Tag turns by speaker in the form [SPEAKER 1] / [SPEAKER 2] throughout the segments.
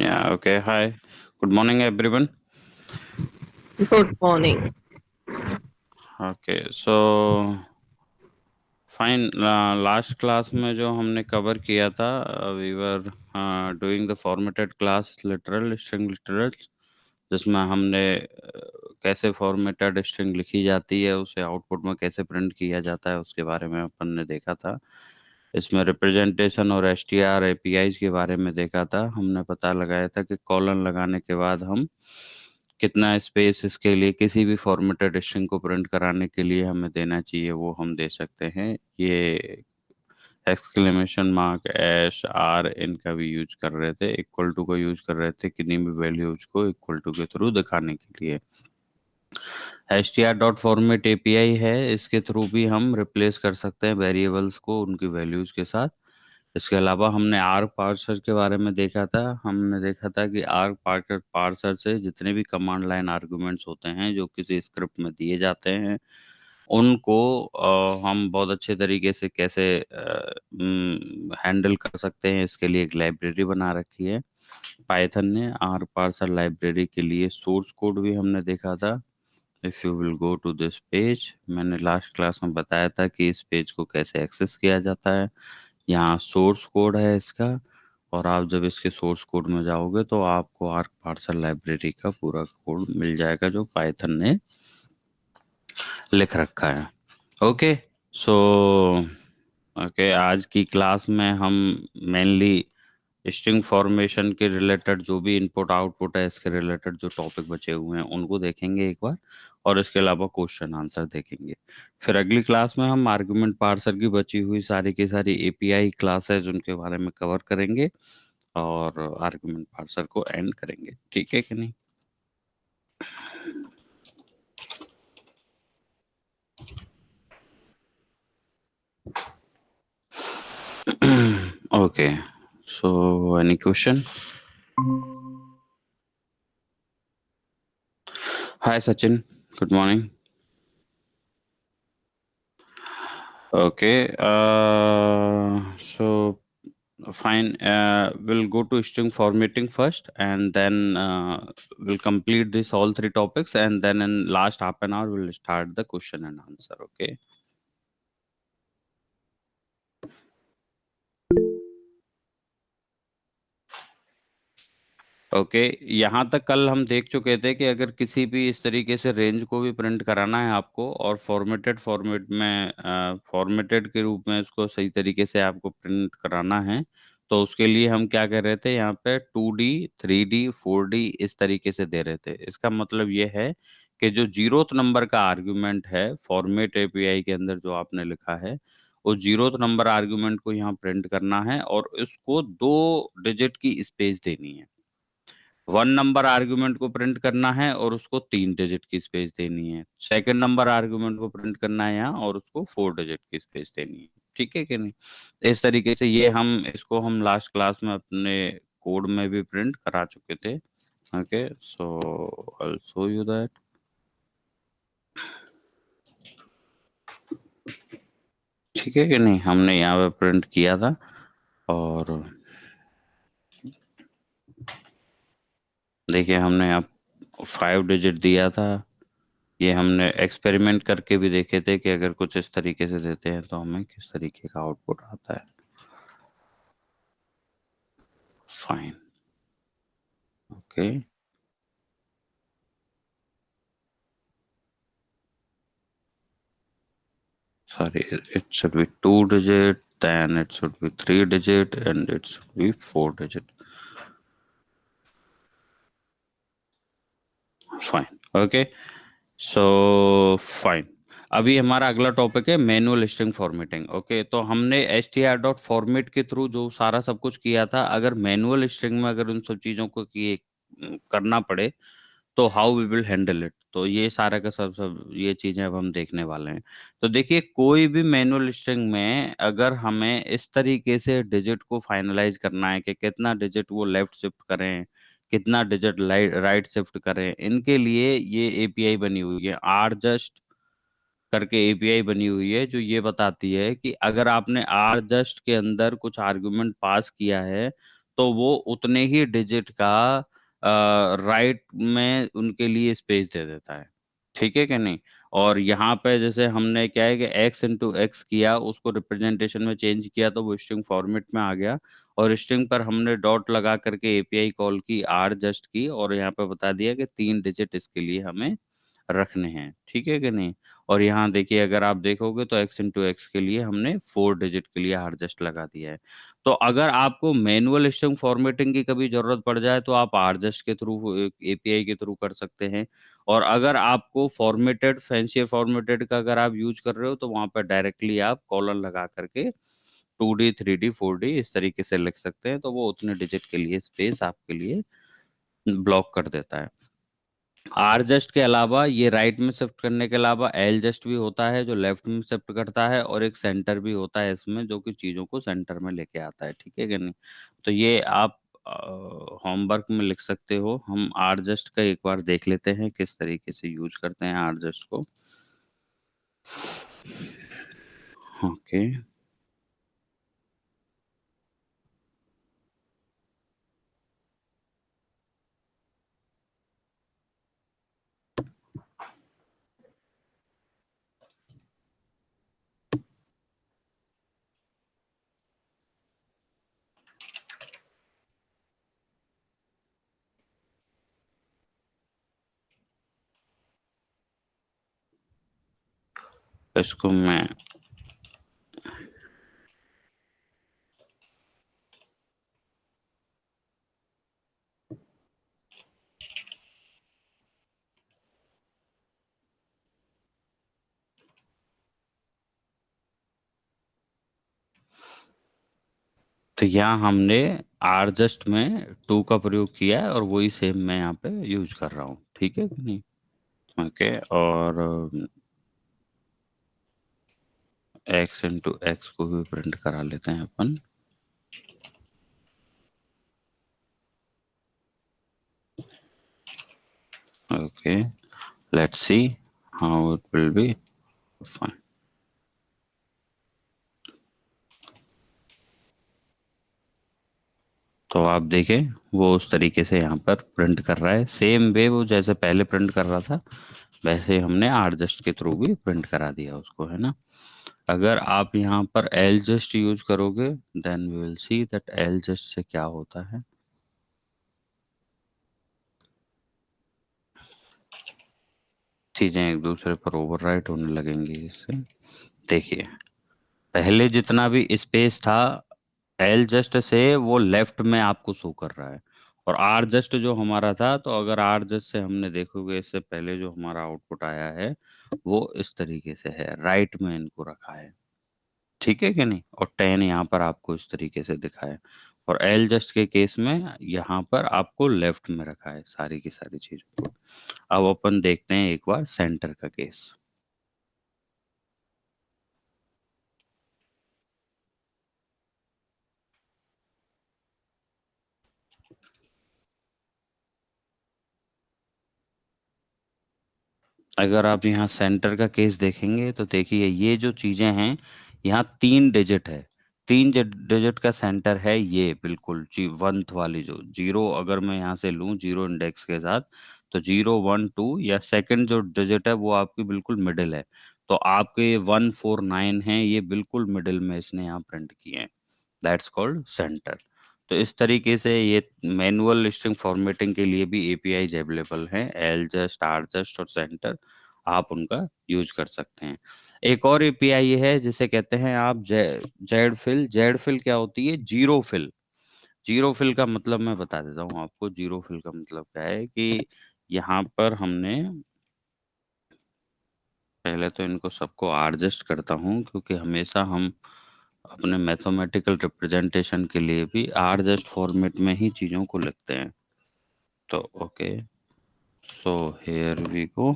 [SPEAKER 1] Yeah, okay. Hi. Good morning, everyone.
[SPEAKER 2] Good morning.
[SPEAKER 1] Okay, so fine. Last class में जो हमने cover किया था, we were doing the formatted class literal string literals, जिसमें हमने कैसे formatted string लिखी जाती है, उसे output में कैसे print किया जाता है, उसके बारे में अपन ने देखा था। इसमें रिप्रेजेंटेशन और str APIs के बारे में देखा था। हमने पता लगाया था कि कॉलन लगाने के बाद हम कितना स्पेस इसके लिए किसी भी फॉर्मेटेड स्ट्रिंग को प्रिंट कराने के लिए हमें देना चाहिए, वो हम दे सकते हैं। ये एक्सक्लेमेशन मार्क, एश, आर इनका भी यूज कर रहे थे, इक्वल टू को यूज कर रहे थे किन्हीं भी वैल्यूज को इक्वल टू के थ्रू दिखाने के लिए। str.format API है, इसके थ्रू भी हम रिप्लेस कर सकते हैं वेरिएबल्स को उनकी वैल्यूज के साथ। इसके अलावा हमने आर्क पार्सर के बारे में देखा था। हमने देखा था कि आर्क पार्सर से जितने भी कमांड लाइन आर्गुमेंट्स होते हैं जो किसी स्क्रिप्ट में दिए जाते हैं, उनको हम बहुत अच्छे तरीके से कैसे हैंडल कर सकते हैं, इसके लिए एक लाइब्रेरी बना रखी है पाइथन ने। आर्क पार्सर लाइब्रेरी के लिए सोर्स कोड भी हमने देखा था। If you will go to this page, मैंने लास्ट क्लास में बताया था कि इस पेज को कैसे एक्सेस किया जाता है। यहाँ सोर्स कोड है इसका, और आप जब इसके सोर्स कोड में जाओगे तो आपको आर्क पार्सर लाइब्रेरी का पूरा कोड मिल जाएगा जो पाइथन ने लिख रखा है। ओके, सो ओके, आज की क्लास में हम मेनली स्ट्रिंग फॉर्मेशन के रिलेटेड जो भी इनपुट आउटपुट है, इसके रिलेटेड जो टॉपिक बचे हुए हैं उनको देखेंगे एक बार, और इसके अलावा क्वेश्चन आंसर देखेंगे। फिर अगली क्लास में हम आर्गुमेंट पार्सर की बची हुई सारी की सारी एपीआई क्लासेस उनके बारे में कवर करेंगे और आर्गुमेंट पार्सर को एंड करेंगे। ठीक है कि नहीं? Okay, so any question? Hi Sachin, good morning. Okay, so fine. We'll go to string formatting first, and then we'll complete this all three topics, and then in last half an hour we'll start the question and answer. Okay. Okay, यहाँ तक कल हम देख चुके थे कि अगर किसी भी इस तरीके से रेंज को भी प्रिंट कराना है आपको, और फॉर्मेटेड फॉर्मेट में फॉर्मेटेड के रूप में इसको सही तरीके से आपको प्रिंट कराना है, तो उसके लिए हम क्या कर रहे थे, यहाँ पे 2D 3D 4D इस तरीके से दे रहे थे। इसका मतलब ये है कि जो जीरोथ नंबर का आर्ग्यूमेंट है फॉर्मेट एपीआई के अंदर जो आपने लिखा है, उस जीरोथ नंबर आर्ग्यूमेंट को यहाँ प्रिंट करना है और इसको 2 डिजिट की स्पेस देनी है। 1 नंबर आर्गुमेंट को प्रिंट करना है और उसको 3 डिजिट की स्पेस देनी है। सेकंड नंबर आर्गुमेंट को प्रिंट करना है यहाँ, और उसको 4 डिजिट की स्पेस देनी है। ठीक है कि नहीं? इस तरीके से ये हम इसको हम लास्ट क्लास में अपने कोड में भी प्रिंट करा चुके थे। Okay, so I will show you that. ठीक है कि नहीं? हमने यहाँ पे प्रिंट किया था, और देखिए हमने यहाँ 5 डिजिट दिया था। ये हमने एक्सपेरिमेंट करके भी देखे थे कि अगर कुछ इस तरीके से देते हैं तो हमें किस तरीके का आउटपुट आता है। Fine, okay. Sorry, it should be 2 digit, then it should be 3 digit, and it should be 4 digit. Fine, okay, so fine. अभी हमारा अगला टॉपिक है मैनुअल स्ट्रिंग फॉर्मेटिंग। ओके, तो हमने str.format के थ्रू जो सारा सब कुछ किया था, अगर मैनुअल स्ट्रिंग में अगर उन सब चीजों को किए करना पड़े तो how we will handle it. तो ये सारा का सब सब ये चीजें अब हम देखने वाले हैं। तो देखिए, कोई भी मैनुअल स्ट्रिंग में अगर हमें इस तरीके से डिजिट को फाइनलाइज करना है कि कितना डिजिट वो लेफ्ट शिफ्ट करें, कितना डिजिट राइट शिफ्ट करें, इनके लिए ये एपीआई बनी हुई है। आर जस्ट करके एपीआई बनी हुई है जो ये बताती है कि अगर आपने आर जस्ट के अंदर कुछ आर्गुमेंट पास किया है तो वो उतने ही डिजिट का राइट में उनके लिए स्पेस दे देता है। ठीक है कि नहीं। और यहाँ पे जैसे हमने क्या है कि x इंटू एक्स किया, उसको रिप्रेजेंटेशन में चेंज किया तो वो स्ट्रिंग फॉर्मेट में आ गया। और स्ट्रिंग पर हमने डॉट लगा करके एपीआई कॉल की, आर जस्ट की, और यहाँ पे बता दिया कि 3 डिजिट इसके लिए हमें रखने हैं। ठीक है कि नहीं। और यहाँ देखिए, अगर आप देखोगे तो x इंटू एक्स के लिए हमने 4 डिजिट के लिए हार्ड जस्ट लगा दिया है। तो अगर आपको मैनुअल स्ट्रिंग फॉर्मेटिंग की कभी जरूरत पड़ जाए तो आप आरजस्ट के थ्रू, एपीआई के थ्रू कर सकते हैं। और अगर आपको फॉर्मेटेड, फैंसी फॉर्मेटेड का अगर आप यूज कर रहे हो तो वहां पर डायरेक्टली आप कॉलन लगा करके 2D 3D 4D इस तरीके से लिख सकते हैं, तो वो उतने डिजिट के लिए स्पेस आपके लिए ब्लॉक कर देता है। आर जस्ट के अलावा ये राइट में शिफ्ट करने के अलावा एल जस्ट भी होता है जो लेफ्ट में शिफ्ट करता है, और एक सेंटर भी होता है इसमें जो कि चीजों को सेंटर में लेके आता है। ठीक है कि नहीं। तो ये आप होमवर्क में लिख सकते हो। हम आर जस्ट का एक बार देख लेते हैं किस तरीके से यूज करते हैं आर जस्ट को। ओके। इसको मैं तो यहाँ हमने आर जस्ट में 2 का प्रयोग किया है और वही सेम मैं यहाँ पे यूज कर रहा हूँ। ठीक है कि नहीं। ओके। और एक्स इंटू एक्स को भी प्रिंट करा लेते हैं अपन। Okay, let's see how it will be fine. तो आप देखें वो उस तरीके से यहाँ पर प्रिंट कर रहा है, सेम वे वो जैसे पहले प्रिंट कर रहा था वैसे ही हमने आर जस्ट के थ्रू भी प्रिंट करा दिया उसको, है ना। अगर आप यहाँ पर एल जस्ट यूज करोगे then we will see that ljust से क्या होता है। चीजें एक दूसरे पर ओवरराइट होने लगेंगी इससे। देखिए, पहले जितना भी स्पेस था एल जस्ट से वो लेफ्ट में आपको शो कर रहा है। और आर जस्ट जो हमारा था, तो अगर आर जस्ट से हमने देखोगे इससे पहले जो हमारा आउटपुट आया है वो इस तरीके से है, राइट में इनको रखा है। ठीक है कि नहीं। और 10 यहाँ पर आपको इस तरीके से दिखा है। और एल जस्ट के केस में यहाँ पर आपको लेफ्ट में रखा है सारी की सारी चीजों को। अब अपन देखते हैं एक बार सेंटर का केस। अगर आप यहाँ सेंटर का केस देखेंगे तो देखिए ये जो चीजें हैं, यहाँ 3 डिजिट है। 3 डिजिट का सेंटर है ये, बिल्कुल जी वंथ वाली जो जीरो, अगर मैं यहाँ से लूँ जीरो इंडेक्स के साथ, तो 0 1 2 या सेकंड जो डिजिट है वो आपकी बिल्कुल मिडिल है। तो आपके 1 4 9 है, ये बिल्कुल मिडिल में इसने यहाँ प्रिंट किए हैं। That's called centre. तो इस तरीके से ये मैनुअल स्ट्रिंग फॉर्मेटिंग के लिए भी एपीआई अवेलेबल हैं, एल जस्ट, आर जस्ट और सेंटर। आप उनका यूज कर सकते हैं। एक और एपीआई है जिसे कहते हैं आप जेड फिल। जेड फिल क्या होती है? Zero fill. जीरो फिल का मतलब मैं बता देता हूँ आपको। जीरो फिल का मतलब क्या है कि यहाँ पर हमने, पहले तो इनको सबको एडजस्ट करता हूँ क्योंकि हमेशा हम अपने मैथमेटिकल रिप्रेजेंटेशन के लिए भी आर जस्ट फॉर्मेट में ही चीजों को लिखते हैं। तो okay, so here we go.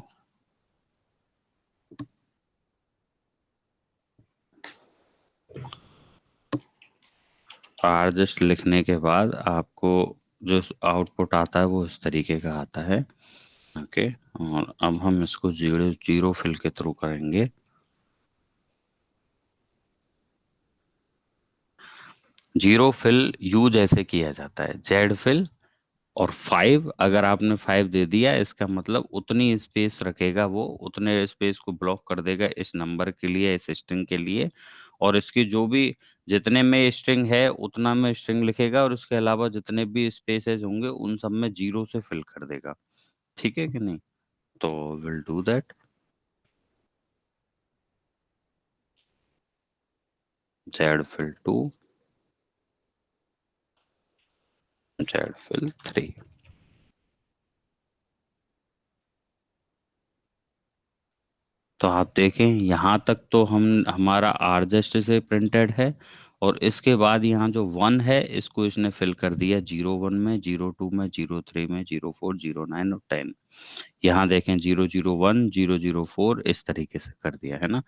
[SPEAKER 1] Rjust लिखने के बाद आपको जो आउटपुट आता है वो इस तरीके का आता है। ओके। और अब हम इसको जीरो जीरो फिल के थ्रू करेंगे। जीरो फिल यू जैसे किया जाता है, जेड फिल। और 5, अगर आपने 5 दे दिया, इसका मतलब उतनी स्पेस रखेगा वो, उतने स्पेस को ब्लॉक कर देगा इस नंबर के लिए, इस स्ट्रिंग के लिए। और इसकी जो भी, जितने में स्ट्रिंग है उतना में स्ट्रिंग लिखेगा, और इसके अलावा जितने भी स्पेसेस होंगे उन सब में जीरो से फिल कर देगा। ठीक है कि नहीं? तो will do that. Zfill 2, zfill 3। तो आप देखें यहाँ तक तो हम, हमारा आर जस्ट से प्रिंटेड है। और इसके बाद यहाँ जो 1 है इसको इसने फिल कर दिया 01 में, 02 में, 03 में, 04, 09 और 10। यहाँ देखें 001, 004 इस तरीके से कर दिया है ना।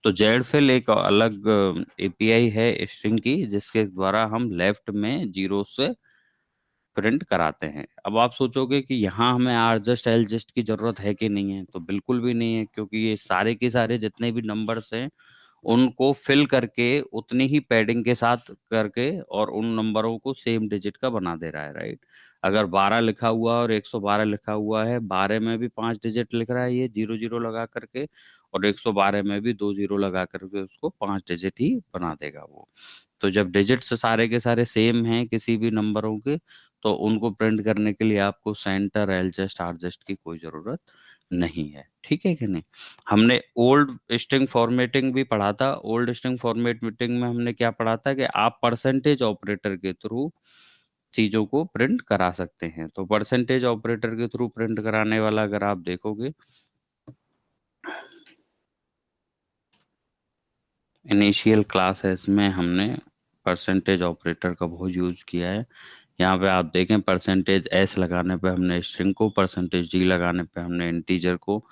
[SPEAKER 1] तो जेड फिल एक अलग एपीआई है स्ट्रिंग की, जिसके द्वारा हम लेफ्ट में जीरो से प्रिंट कराते हैं। अब आप सोचोगे कि यहाँ हमें आर जस्ट एल जस्ट की जरूरत है कि नहीं है, तो बिल्कुल भी नहीं है, क्योंकि ये सारे के सारे जितने भी नंबर्स हैं उनको फिल करके उतनी ही पैडिंग के साथ करके और उन नंबरों को सेम डिजिट का बना दे रहा है, राइट। अगर 12 लिखा हुआ और 112 लिखा हुआ है, 12 में भी 5 डिजिट लिख रहा है ये जीरो जीरो लगा करके, और 112 में भी 2 जीरो लगा करके उसको 5 डिजिट ही बना देगा वो। तो जब डिजिट्स सारे के सारे सेम हैं किसी भी नंबरों के, तो उनको प्रिंट करने के लिए आपको सेंटर एलजेस्ट आरजेस्ट की कोई जरूरत नहीं है। ठीक है कि नहीं? हमने ओल्ड स्ट्रिंग फॉर्मेटिंग भी पढ़ा था। ओल्ड स्ट्रिंग फॉर्मेटिंग में हमने क्या पढ़ा था कि आप परसेंटेज ऑपरेटर के थ्रू चीजों को प्रिंट करा सकते हैं। तो परसेंटेज ऑपरेटर के थ्रू प्रिंट कराने वाला अगर आप देखोगे, इनिशियल क्लासेस में हमने परसेंटेज ऑपरेटर का बहुत यूज किया है। यहाँ पे आप देखें परसेंटेज एस लगाने पे हमने स्ट्रिंग को, परसेंटेज डी लगाने पे हमने इंटीजर को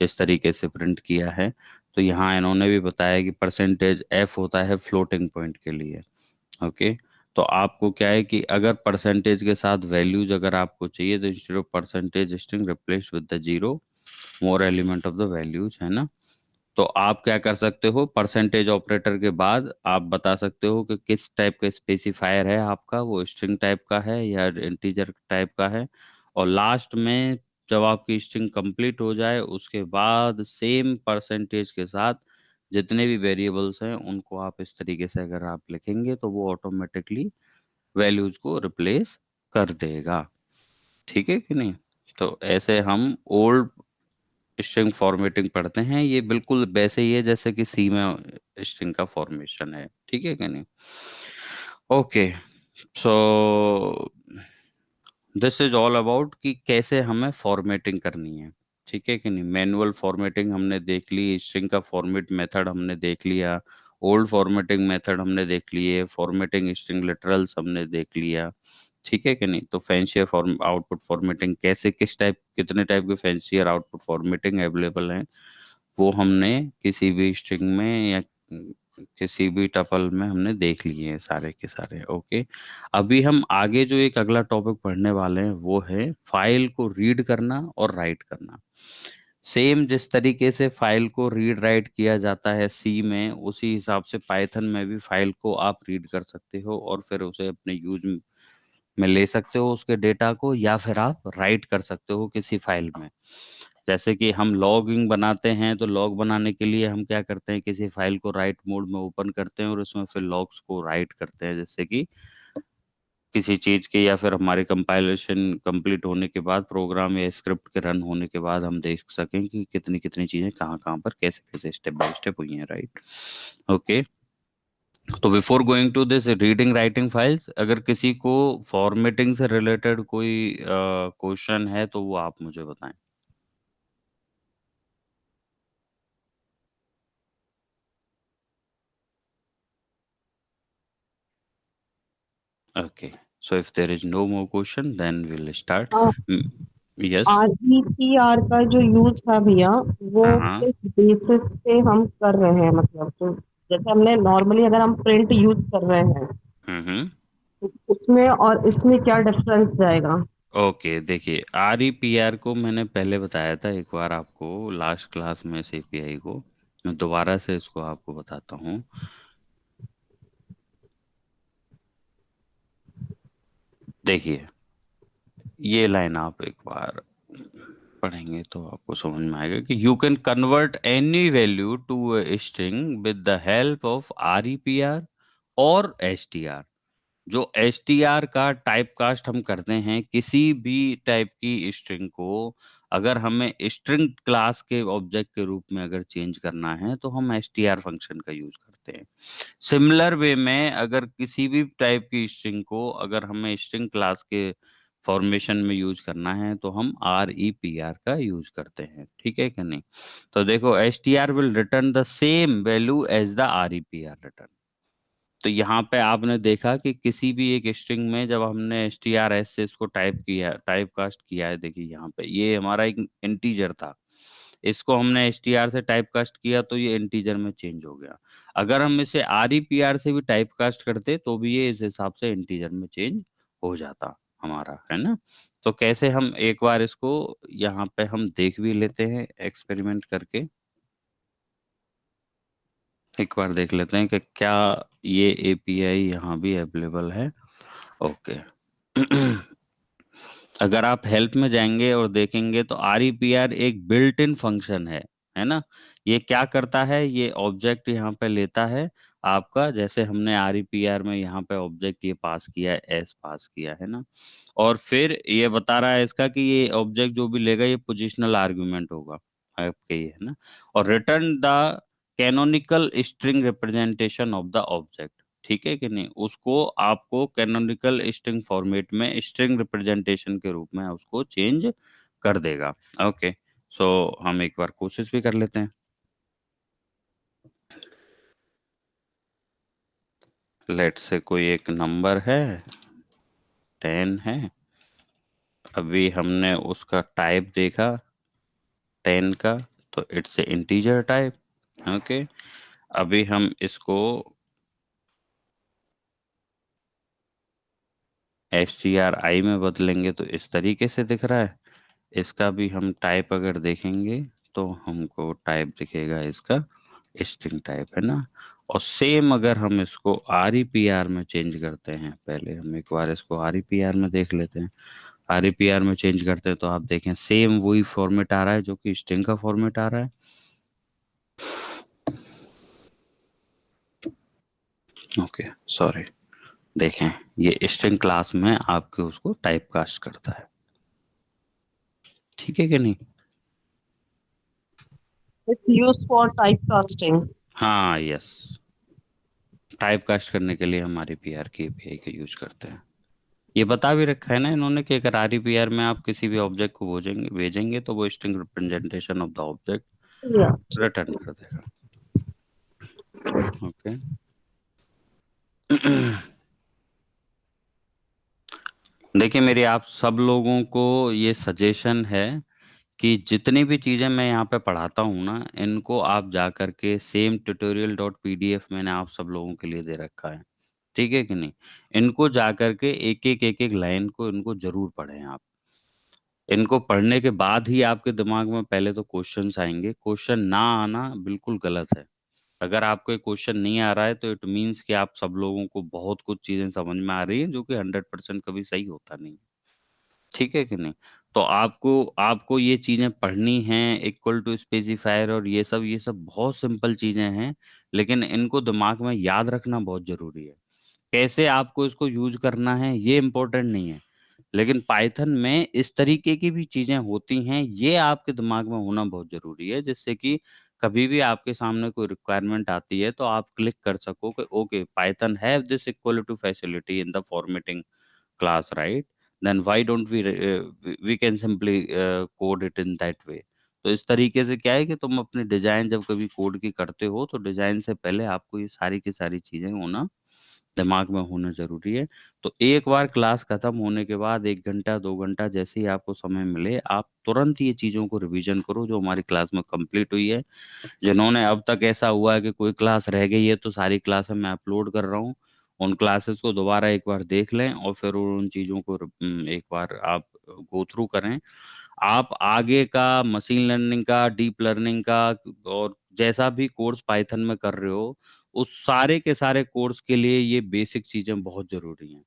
[SPEAKER 1] इस तरीके से प्रिंट किया है। तो यहाँ इन्होंने भी बताया कि परसेंटेज एफ होता है फ्लोटिंग पॉइंट के लिए। ओके। तो आपको क्या है कि अगर परसेंटेज के साथ वैल्यूज अगर आपको चाहिए, तो instead of percentage string replace with the zero more element of the values, है ना। तो आप क्या कर सकते हो, परसेंटेज ऑपरेटर के बाद आप बता सकते हो कि किस टाइप का स्पेसिफायर है आपका, वो स्ट्रिंग टाइप का है या इंटीजर टाइप का है। और लास्ट में जब आपकी स्ट्रिंग कंप्लीट हो जाए उसके बाद सेम परसेंटेज के साथ जितने भी वेरिएबल्स हैं उनको आप इस तरीके से अगर आप लिखेंगे तो वो ऑटोमेटिकली वैल्यूज को रिप्लेस कर देगा। ठीक है कि नहीं? तो ऐसे हम ओल्ड स्ट्रिंग फॉर्मेटिंग पढ़ते हैं, ये बिल्कुल वैसे ही है जैसे कि सी में स्ट्रिंग का फॉर्मेशन है। ठीक है कि नहीं? Okay. So this is all about कि कैसे हमें फॉर्मेटिंग करनी है। ठीक है कि नहीं? मैनुअल फॉर्मेटिंग हमने देख ली, स्ट्रिंग का फॉर्मेट मेथड हमने देख लिया, ओल्ड फॉर्मेटिंग मेथड हमने देख लिए, फॉर्मेटिंग स्ट्रिंग लिटरल्स हमने देख लिया। ठीक है कि नहीं? तो फैंसियर फॉर्म आउटपुट फॉर्मेटिंग कैसे, किस टाइप, कितने टाइप के फैंसियर आउटपुट फॉर्मेटिंग अवेलेबल हैं, वो हमने किसी भी स्ट्रिंग में या किसी भी टपल में हमने देख लिए हैं सारे के सारे। ओके। अभी हम आगे जो एक अगला टॉपिक पढ़ने वाले हैं वो है फाइल को रीड करना और राइट करना। सेम जिस तरीके से फाइल को रीड राइट किया जाता है सी में, उसी हिसाब से पाइथन में भी फाइल को आप रीड कर सकते हो और फिर उसे अपने यूज में ले सकते हो उसके डेटा को, या फिर आप राइट कर सकते हो किसी फाइल में। जैसे कि हम लॉगिंग बनाते हैं, तो लॉग बनाने के लिए हम क्या करते हैं, किसी फाइल को राइट मोड में ओपन करते हैं और उसमें फिर लॉग्स को राइट करते हैं, जैसे कि किसी चीज के, या फिर हमारे कंपाइलेशन कंप्लीट होने के बाद, प्रोग्राम या स्क्रिप्ट के रन होने के बाद हम देख सकें कि कितनी कितनी चीजें कहाँ कहाँ पर कैसे कैसे स्टेप बाय स्टेप हुई हैं, राइट। ओके। तो before going to this reading writing files, अगर किसी को फॉर्मेटिंग से रिलेटेड कोई क्वेश्चन है तो वो आप मुझे बताएं। Okay. So if there is no more question, then we'll start. Mm, yes.
[SPEAKER 2] REPR का जो यूज था भैया, वो
[SPEAKER 1] हाँ हाँ।
[SPEAKER 2] किस बेसिस पे हम कर रहे हैं, मतलब तो जैसे हमने नॉर्मली अगर हम प्रिंट यूज कर रहे हैं
[SPEAKER 1] हम्म।
[SPEAKER 2] तो उसमें और इसमें क्या डिफरेंस जाएगा?
[SPEAKER 1] ओके, देखिए आर ई पी आर को मैंने पहले बताया था एक बार आपको लास्ट क्लास में, इस एपीआई को मैं दोबारा से इसको आपको बताता हूँ। देखिए, ये लाइन आप एक बार पढ़ेंगे तो आपको समझ में आएगा कि you can convert any value to string with the help of REPR और STR। जो STR का टाइप कास्ट हम करते हैं किसी भी टाइप की स्ट्रिंग को, अगर हमें स्ट्रिंग क्लास के ऑब्जेक्ट के रूप में अगर चेंज करना है तो हम STR फंक्शन का यूज करते हैं। सिमिलर वे में अगर किसी भी टाइप की स्ट्रिंग को अगर हमें स्ट्रिंग क्लास के फॉर्मेशन में यूज करना है तो हम REPR का यूज करते हैं, ठीक है कि नहीं। तो देखो, STR will return the same value as the REPR return. तो यहाँ पे आपने देखा कि किसी भी एक स्ट्रिंग में जब हमने STRS से इसको टाइप कास्ट किया है, देखिए यहाँ पे ये हमारा एक इंटीजर था, इसको हमने STR से टाइप कास्ट किया तो ये इंटीजर में चेंज हो गया। अगर हम इसे REPR से भी टाइप कास्ट करते तो भी ये इस हिसाब से इंटीजर में चेंज हो जाता हमारा, है ना। तो कैसे, हम एक बार इसको यहाँ पे हम देख भी लेते हैं एक्सपेरिमेंट करके। एक बार देख लेते हैं कि क्या ये API यहाँ भी अवेलेबल है। ओके। अगर आप हेल्प में जाएंगे और देखेंगे तो REPR एक बिल्ट इन फंक्शन है ना। ये क्या करता है, ये ऑब्जेक्ट यहाँ पे लेता है आपका, जैसे हमने REPR में यहाँ पे ऑब्जेक्ट ये पास किया है, एस पास किया है ना। और फिर ये बता रहा है इसका कि ये ऑब्जेक्ट जो भी लेगा ये पोजिशनल आर्गुमेंट होगा आपके, ये है ना। और return the canonical string representation of the object, ठीक है कि नहीं। उसको आपको कैनोनिकल स्ट्रिंग फॉर्मेट में स्ट्रिंग रिप्रेजेंटेशन के रूप में उसको चेंज कर देगा। ओके। सो हम एक बार कोशिश भी कर लेते हैं। लेट से कोई एक नंबर है, 10 है। अभी हमने उसका टाइप देखा 10 का, तो it's a integer type. Okay. अभी हम इसको STRI में बदलेंगे तो इस तरीके से दिख रहा है। इसका भी हम टाइप अगर देखेंगे तो हमको टाइप दिखेगा इसका स्ट्रिंग टाइप, है ना। और सेम अगर हम इसको REPR में चेंज करते हैं, पहले हम एक बार इसको REPR में देख लेते हैं। REPR में चेंज करते हैं तो आप देखें सेम वही फॉर्मेट आ रहा है जो कि स्ट्रिंग का फॉर्मेट आ रहा है। Okay, sorry. देखें, ये स्ट्रिंग क्लास में आपके उसको टाइप कास्ट करता है, ठीक है कि नहीं।
[SPEAKER 2] It's use for type casting.
[SPEAKER 1] हाँ, यस। टाइप कास्ट करने के लिए हम REPR की API का यूज करते हैं। ये बता भी रखा है ना इन्होंने कि अगर REPR में आप किसी भी ऑब्जेक्ट को भेजेंगे भेजेंगे तो वो string representation of the object
[SPEAKER 2] या
[SPEAKER 1] रिटर्न कर देगा। ओके। देखिए, मेरी आप सब लोगों को ये सजेशन है कि जितनी भी चीजें मैं यहाँ पे पढ़ाता हूँ ना, इनको आप जा करके सेम tutorial.pdf मैंने आप सब लोगों के लिए दे रखा है, ठीक है कि नहीं। इनको जा करके एक एक लाइन को इनको जरूर पढ़ें आप। इनको पढ़ने के बाद ही आपके दिमाग में पहले तो क्वेश्चंस आएंगे। क्वेश्चन ना आना बिल्कुल गलत है। अगर आपको एक क्वेश्चन नहीं आ रहा है तो इट मीन्स कि आप सब लोगों को बहुत कुछ चीजें समझ में आ रही हैं, जो कि 100% कभी सही होता नहीं है, ठीक है कि नहीं। तो आपको आपको ये चीजें पढ़नी हैं, इक्वल टू स्पेसिफायर और ये सब बहुत सिंपल चीजें हैं, लेकिन इनको दिमाग में याद रखना बहुत जरूरी है। कैसे आपको इसको यूज करना है ये इम्पोर्टेंट नहीं है, लेकिन पाइथन में इस तरीके की भी चीजें होती हैं, ये आपके दिमाग में होना बहुत जरूरी है, जिससे कि कभी भी आपके सामने कोई रिक्वायरमेंट आती है तो आप क्लिक कर सको कि okay, Python have this equal to facility in the formatting class, right? Then why don't we can simply code it in that way। तो इस तरीके से क्या है कि तुम अपनी डिजाइन जब कभी कोड की करते हो तो डिजाइन से पहले आपको ये सारी की सारी चीजें होना दिमाग में होना जरूरी है। तो एक बार क्लास खत्म होने के बाद 1 घंटा 2 घंटा जैसे ही आपको समय मिले, आप तुरंत ये चीजों को रिवीजन करो जो हमारी क्लास में कंप्लीट हुई है। जिन्होंने अब तक ऐसा हुआ है कि कोई क्लास रह गई है तो सारी क्लासें मैं अपलोड कर रहा हूँ, उन क्लासेस को दोबारा एक बार देख लें और फिर उन चीज़ों को एक बार आप गो थ्रू करें। आप आगे का मशीन लर्निंग का, डीप लर्निंग का और जैसा भी कोर्स पाइथन में कर रहे हो, उस सारे के सारे कोर्स के लिए ये बेसिक चीज़ें बहुत ज़रूरी हैं।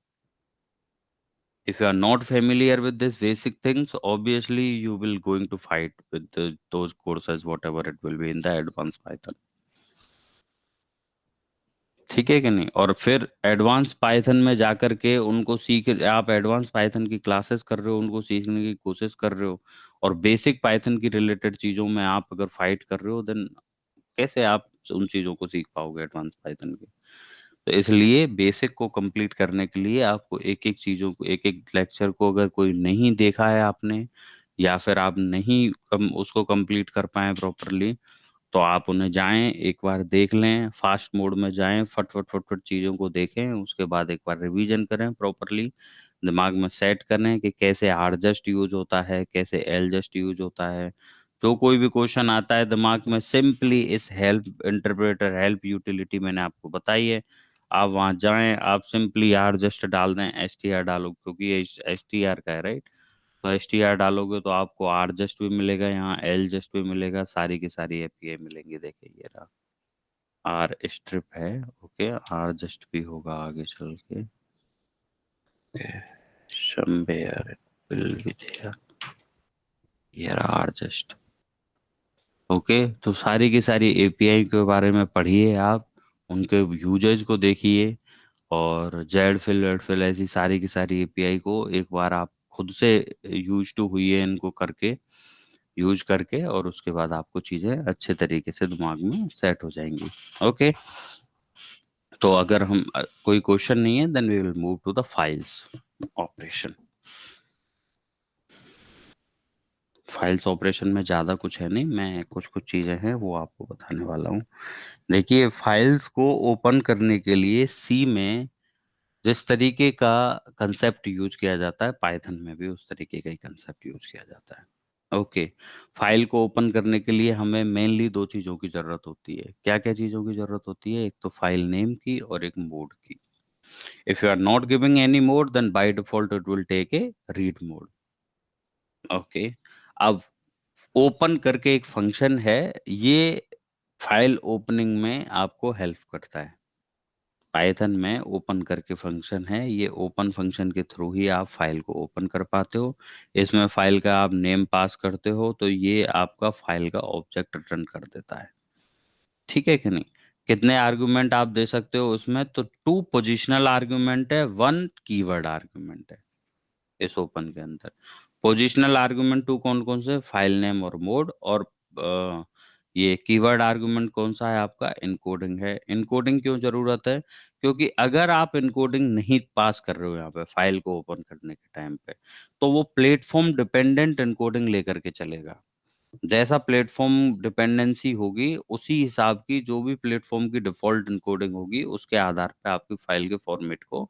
[SPEAKER 1] If you are not familiar with these basic things, obviously you will going to fight with those courses, whatever it will be in the advanced Python. ठीक है कि नहीं? और फिर एडवांस पाइथन में जाकर के उनको सीख, आप एडवांस पाइथन की क्लासेस कर रहे हो, उनको सीखने की कोशिश कर रहे हो, और बेसिक पाइथन की रिलेटेड चीजों में आप अगर फाइट कर रहे हो, देन कैसे आप उन चीजों को सीख पाओगे एडवांस पाइथन की? तो इसलिए बेसिक को कंप्लीट करने के लिए आपको एक एक चीजों को, एक एक लेक्चर को अगर कोई नहीं देखा है आपने, या फिर आप नहीं उसको कंप्लीट कर पाए प्रॉपरली, तो आप उन्हें जाएं एक बार देख लें, फास्ट मोड में जाएं, फट फट फट फट चीजों को देखें, उसके बाद एक बार रिवीजन करें प्रॉपरली, दिमाग में सेट करें कि कैसे आर जस्ट यूज होता है, कैसे एल जस्ट यूज होता है। जो कोई भी क्वेश्चन आता है दिमाग में, सिंपली इस हेल्प इंटरप्रेटर हेल्प यूटिलिटी मैंने आपको बताई है, आप वहां जाएं, आप सिंपली आर जस्ट डाल दें, एस टी आर डालो, क्योंकि ये एस टी आर का है, राइट? तो एस टी आर डालोगे तो आपको आर जस्ट भी मिलेगा, यहाँ एल जस्ट भी मिलेगा, सारी की सारी एपीआई मिलेंगी। देखिए ये रहा, आर स्ट्रिप है, ओके, आर जस्ट भी होगा आगे चल के, somewhere it will be there, ये रहा आर जस्ट। ओके, तो सारी की सारी एपीआई के बारे में पढ़िए आप, उनके यूजेज को देखिए, और जेड फिल वेड फिल ऐसी सारी की सारी एपीआई को एक बार आप खुद से यूज टू हुई है इनको करके, यूज करके, और उसके बाद आपको चीजें अच्छे तरीके से दिमाग में सेट हो जाएंगी। ओके, तो अगर हम कोई क्वेश्चन नहीं है, then we will move to the files operation. Files operation में ज्यादा कुछ है नहीं, मैं कुछ कुछ चीजें हैं वो आपको बताने वाला हूँ। देखिए, फाइल्स को ओपन करने के लिए सी में जिस तरीके का कंसेप्ट यूज किया जाता है, पाइथन में भी उस तरीके का ही कंसेप्ट यूज किया जाता है। ओके, फाइल को ओपन करने के लिए हमें मेनली दो चीजों की जरूरत होती है। क्या क्या चीजों की जरूरत होती है? एक तो फाइल नेम की और एक मोड की। If you are not giving any mode, then by default it will take a read mode. Okay, अब ओपन करके एक फंक्शन है, ये फाइल ओपनिंग में आपको हेल्प करता है। पाइथन में ओपन करके फंक्शन है, ये ओपन फंक्शन के थ्रू ही आप फाइल को ओपन कर पाते हो। इसमें फाइल का आप नेम पास करते हो तो ये आपका फाइल का ऑब्जेक्ट रिटर्न कर देता है। ठीक है कि नहीं? कितने आर्गुमेंट आप दे सकते हो उसमें? तो टू पोजिशनल आर्गुमेंट है, वन कीवर्ड आर्गुमेंट है इस ओपन के अंदर। पोजिशनल आर्गुमेंट टू कौन कौन से? फाइल नेम और मोड। और ये कीवर्ड आर्गुमेंट कौन सा है आपका? इनकोडिंग है। इनकोडिंग क्यों जरूरत है? क्योंकि अगर आप इनकोडिंग नहीं पास कर रहे हो यहाँ पे फाइल को ओपन करने के टाइम पे, तो वो प्लेटफॉर्म डिपेंडेंट इनकोडिंग लेकर के चलेगा। जैसा प्लेटफॉर्म डिपेंडेंसी होगी, उसी हिसाब की जो भी प्लेटफॉर्म की डिफॉल्ट इनकोडिंग होगी, उसके आधार पे आपकी फाइल के फॉर्मेट को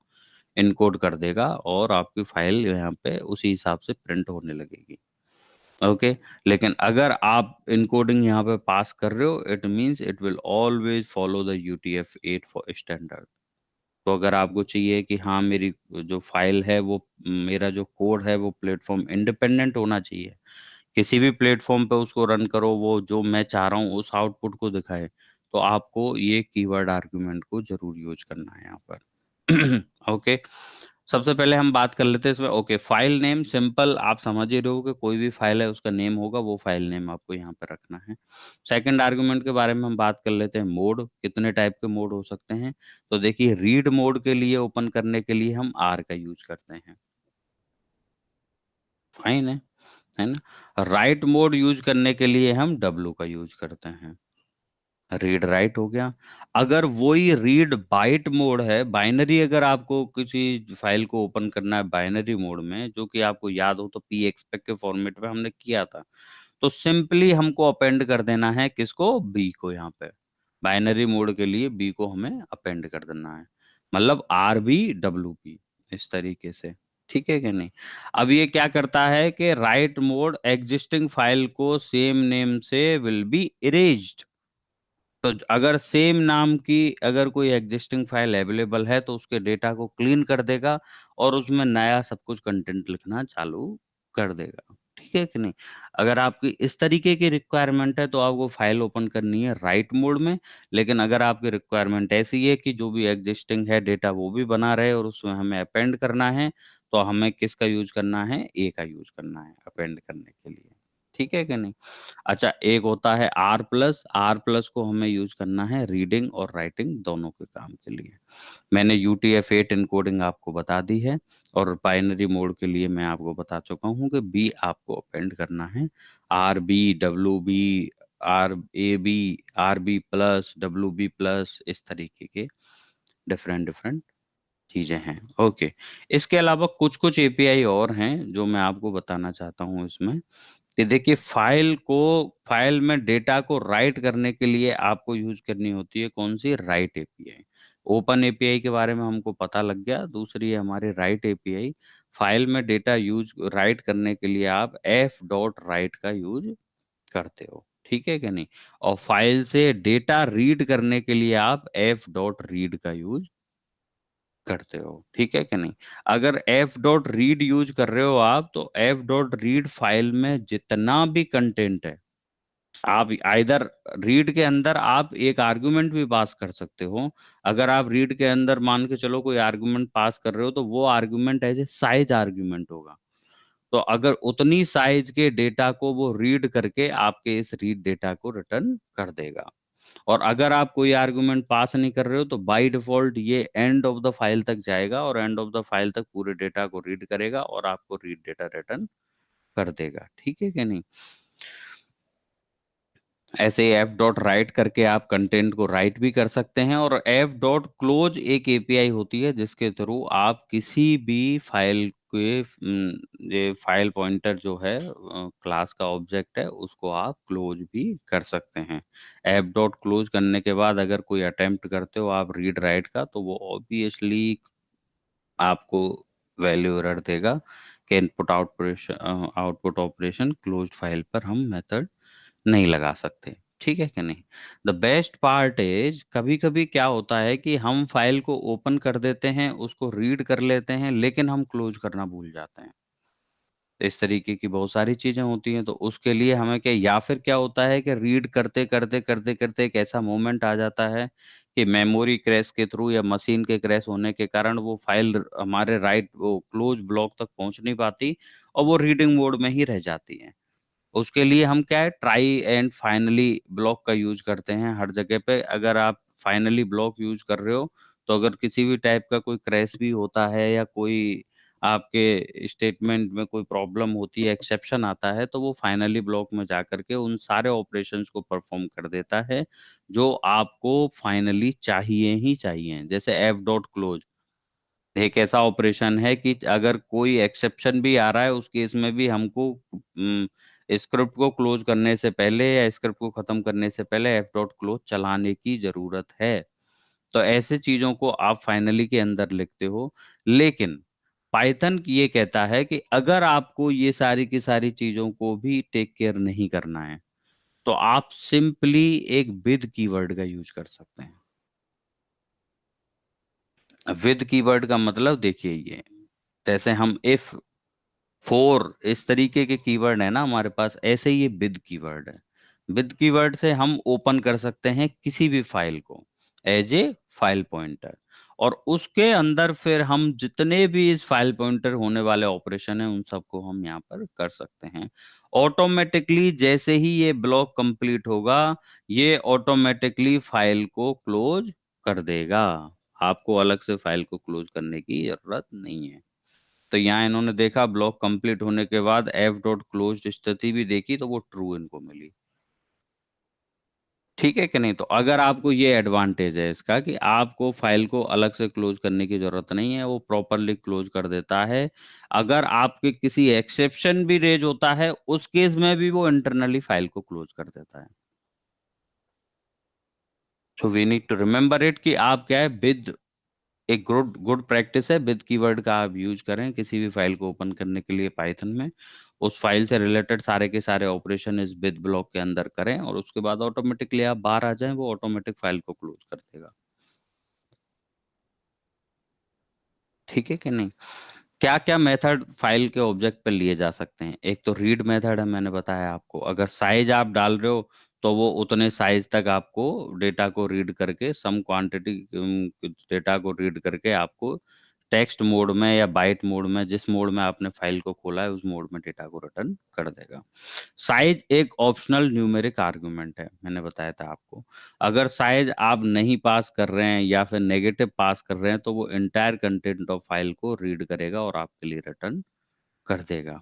[SPEAKER 1] इनकोड कर देगा, और आपकी फाइल यहाँ पे उसी हिसाब से प्रिंट होने लगेगी। ओके, लेकिन अगर आप इनकोडिंग यहाँ पे पास कर रहे हो, it means it will always follow the UTF-8 for standard. तो अगर आपको चाहिए कि हाँ, मेरी जो फाइल है वो, मेरा जो कोड है वो प्लेटफॉर्म इंडिपेंडेंट होना चाहिए, किसी भी प्लेटफॉर्म पे उसको रन करो, वो जो मैं चाह रहा हूँ उस आउटपुट को दिखाए, तो आपको ये कीवर्ड आर्गुमेंट को जरूर यूज करना है यहाँ पर। ओके, सबसे पहले हम बात कर लेते हैं इसमें। ओके, फाइल नेम सिंपल, आप समझ ही रहे हो कि कोई भी फाइल है उसका नेम होगा, वो फाइल नेम आपको यहाँ पे रखना है। सेकंड आर्गुमेंट के बारे में हम बात कर लेते हैं। मोड, कितने टाइप के मोड हो सकते हैं? तो देखिए, रीड मोड के लिए, ओपन करने के लिए हम आर का यूज करते हैं, फाइन है ना? राइट मोड यूज करने के लिए हम डब्लू का यूज करते हैं। रीड राइट हो गया। अगर वही रीड बाइट मोड है, बाइनरी, अगर आपको किसी फाइल को ओपन करना है बाइनरी मोड में, जो कि आपको याद हो तो पी एक्सपेक्ट के फॉर्मेट में हमने किया था, तो सिंपली हमको अपेंड कर देना है किसको? बी को। यहाँ पे बाइनरी मोड के लिए बी को हमें अपेंड कर देना है, मतलब RB WB, इस तरीके से। ठीक है कि नहीं? अब ये क्या करता है कि राइट मोड एग्जिस्टिंग फाइल को सेम नेम से विल बी इरेज्ड। तो अगर सेम नाम की अगर कोई एग्जिस्टिंग फाइल अवेलेबल है, तो उसके डेटा को क्लीन कर देगा और उसमें नया सब कुछ कंटेंट लिखना चालू कर देगा। ठीक है कि नहीं? अगर आपकी इस तरीके की रिक्वायरमेंट है तो आपको फाइल ओपन करनी है राइट मोड में। लेकिन अगर आपकी रिक्वायरमेंट ऐसी है कि जो भी एग्जिस्टिंग है डेटा वो भी बना रहे और उसमें हमें अपेंड करना है, तो हमें किसका यूज करना है, ए का यूज करना है अपेंड करने के लिए, ठीक है कि नहीं। अच्छा, एक होता है आर प्लस को हमें यूज करना है रीडिंग और राइटिंग दोनों के काम के लिए। मैंने UTF-8 इनकोडिंग आपको बता दी है, और बाइनरी मोड के लिए मैं आपको बता चुका हूँ कि बी आपको अपेंड करना है, RB, WB, RAB, RB+, WB+, इस तरीके के डिफरेंट डिफरेंट चीजें हैं। ओके, इसके अलावा कुछ कुछ एपीआई और हैं जो मैं आपको बताना चाहता हूँ इसमें, कि देखिए फाइल में डेटा को राइट करने के लिए आपको यूज करनी होती है कौन सी, राइट एपीआई। ओपन एपीआई के बारे में हमको पता लग गया, दूसरी है हमारी राइट एपीआई। फाइल में डेटा यूज राइट करने के लिए आप f.write का यूज करते हो, ठीक है कि नहीं। और फाइल से डेटा रीड करने के लिए आप f.read का यूज करते हो, ठीक है कि नहीं। अगर f.read यूज कर रहे हो आप, तो f.read फाइल में जितना भी कंटेंट है, आप आइदर रीड के अंदर आप एक आर्गुमेंट भी पास कर सकते हो। अगर आप रीड के अंदर मान के चलो कोई आर्गुमेंट पास कर रहे हो, तो वो argument as a size argument होगा। तो अगर उतनी साइज के डेटा को वो रीड करके आपके इस रीड डेटा को रिटर्न कर देगा। और अगर आप कोई आर्गुमेंट पास नहीं कर रहे हो, तो बाय डिफॉल्ट ये एंड ऑफ द फाइल तक जाएगा, और एंड ऑफ द फाइल तक पूरे डेटा को रीड करेगा और आपको रीड डेटा रिटर्न कर देगा, ठीक है कि नहीं। ऐसे f.write करके आप कंटेंट को राइट भी कर सकते हैं। और f.close एक एपीआई होती है जिसके थ्रू आप किसी भी फाइल के ये फाइल पॉइंटर जो है क्लास का ऑब्जेक्ट है, उसको आप क्लोज भी कर सकते हैं। f.close करने के बाद अगर कोई अटेम्प्ट करते हो आप रीड राइट का, तो वो ऑब्वियसली आपको वैल्यू एरर देगा कि आउटपुट ऑपरेशन क्लोज्ड फाइल पर हम मेथड नहीं लगा सकते, ठीक है कि नहीं। द बेस्ट पार्ट इज, कभी कभी क्या होता है कि हम फाइल को ओपन कर देते हैं, उसको रीड कर लेते हैं, लेकिन हम क्लोज करना भूल जाते हैं। इस तरीके की बहुत सारी चीजें होती हैं, तो उसके लिए हमें क्या, या फिर क्या होता है कि रीड करते करते करते करते एक ऐसा मोमेंट आ जाता है कि मेमोरी क्रैश के थ्रू या मशीन के क्रैश होने के कारण वो फाइल हमारे राइट वो क्लोज ब्लॉक तक पहुंच नहीं पाती, और वो रीडिंग मोड में ही रह जाती है। उसके लिए हम क्या है, ट्राई एंड फाइनली ब्लॉक का यूज करते हैं हर जगह पे। अगर आप फाइनली ब्लॉक यूज कर रहे हो, तो अगर किसी भी टाइप का कोई क्रैश भी होता है या कोई आपके स्टेटमेंट में कोई प्रॉब्लम होती है, एक्सेप्शन आता है, तो वो फाइनली ब्लॉक में जा करके उन सारे ऑपरेशंस को परफॉर्म कर देता है जो आपको फाइनली चाहिए ही चाहिए। जैसे f.close एक ऐसा ऑपरेशन है कि अगर कोई एक्सेप्शन भी आ रहा है, उस केस में भी हमको स्क्रिप्ट को क्लोज करने से पहले या स्क्रिप्ट को खत्म करने से पहले f.close चलाने की जरूरत है। तो ऐसे चीजों को आप फाइनली के अंदर लिखते हो। लेकिन पाइथन ये कहता है कि अगर आपको ये सारी की सारी चीजों को भी टेक केयर नहीं करना है, तो आप सिंपली एक विद कीवर्ड का यूज कर सकते हैं। विद कीवर्ड का मतलब देखिए, ये जैसे हम इफ, फोर, इस तरीके के कीवर्ड है ना हमारे पास, ऐसे ही ये विद कीवर्ड है। विद कीवर्ड से हम ओपन कर सकते हैं किसी भी फाइल को एज ए फाइल पॉइंटर, और उसके अंदर फिर हम जितने भी इस फाइल पॉइंटर होने वाले ऑपरेशन हैं उन सबको हम यहाँ पर कर सकते हैं। ऑटोमेटिकली जैसे ही ये ब्लॉक कंप्लीट होगा, ये ऑटोमेटिकली फाइल को क्लोज कर देगा। आपको अलग से फाइल को क्लोज करने की जरूरत नहीं है। तो यहाँ इन्होंने देखा ब्लॉक कंप्लीट होने के बाद f.closed स्थिति भी देखी, तो वो ट्रू इनको मिली, ठीक है कि नहीं। तो अगर आपको ये एडवांटेज है इसका कि आपको फाइल को अलग से क्लोज करने की जरूरत नहीं है, वो प्रॉपरली क्लोज कर देता है। अगर आपके किसी एक्सेप्शन भी रेज होता है, उस केस में भी वो इंटरनली फाइल को क्लोज कर देता है। So we need to remember it कि आप क्या है, विद, एक गुड गुड प्रैक्टिस है विद कीवर्ड का आप यूज करें किसी भी फाइल को ओपन करने के लिए पाइथन में। उस फाइल से रिलेटेड सारे के सारे ऑपरेशन इस विद ब्लॉक के अंदर करें, और उसके बाद ऑटोमेटिकली आप बाहर आ जाएं, वो ऑटोमेटिक फाइल को क्लोज कर देगा, ठीक है कि नहीं। क्या क्या मेथड फाइल के ऑब्जेक्ट पे लिए जा सकते हैं, एक तो रीड मेथड है, मैंने बताया आपको। अगर साइज आप डाल रहे हो, तो वो उतने साइज तक आपको डेटा को रीड करके, सम क्वांटिटी डेटा को रीड करके आपको टेक्स्ट मोड में या बाइट मोड में, जिस मोड में आपने फाइल को खोला है उस मोड में डेटा को रिटर्न कर देगा। साइज एक ऑप्शनल न्यूमेरिक आर्गुमेंट है, मैंने बताया था आपको। अगर साइज आप नहीं पास कर रहे हैं या फिर नेगेटिव पास कर रहे हैं तो वो इंटायर कंटेंट ऑफ फाइल को रीड करेगा और आपके लिए रिटर्न कर देगा।